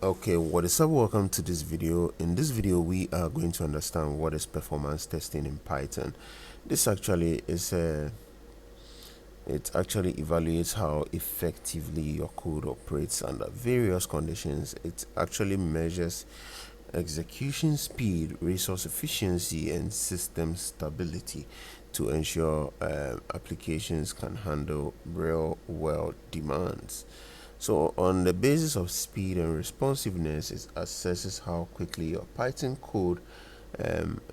Okay, what is up? Welcome to this video. In this video we are going to understand what is performance testing in Python. This actually is it actually evaluates how effectively your code operates under various conditions. It actually measures execution speed, resource efficiency, and system stability to ensure applications can handle real world demands. So, on the basis of speed and responsiveness, it assesses how quickly your Python code,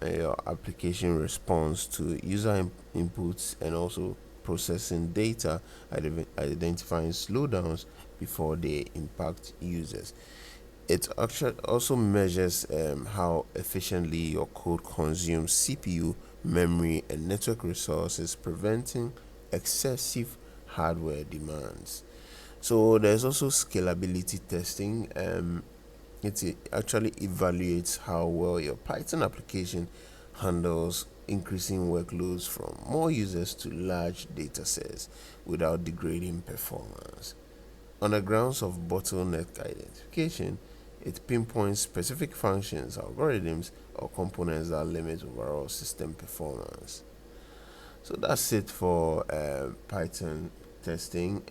your application responds to user inputs, and also processing data, identifying slowdowns before they impact users. It actually also measures how efficiently your code consumes CPU, memory, and network resources, preventing excessive hardware demands. So there's also scalability testing. It actually evaluates how well your Python application handles increasing workloads from more users to large data sets without degrading performance. On the grounds of bottleneck identification, it pinpoints specific functions, algorithms, or components that limit overall system performance. So that's it for Python testing.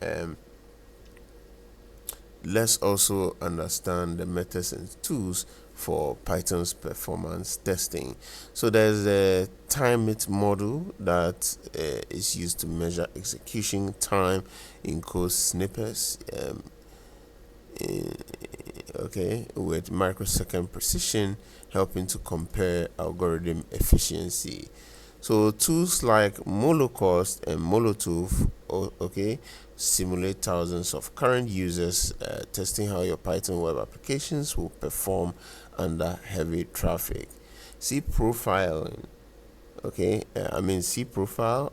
Let's also understand the methods and tools for Python's performance testing. So there's a time it model that is used to measure execution time in code snippets. Okay, with microsecond precision, helping to compare algorithm efficiency. So tools like Molocost and Molotov, okay, simulate thousands of current users, testing how your Python web applications will perform under heavy traffic. C profiling, okay, C profile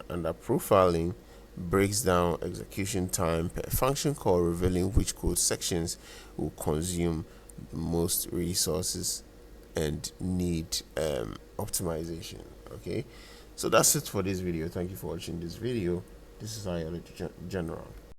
under profiling breaks down execution time per function call, revealing which code sections will consume the most resources and need optimization. Okay, so that's it for this video. Thank you for watching this video. This is IOLOGY General.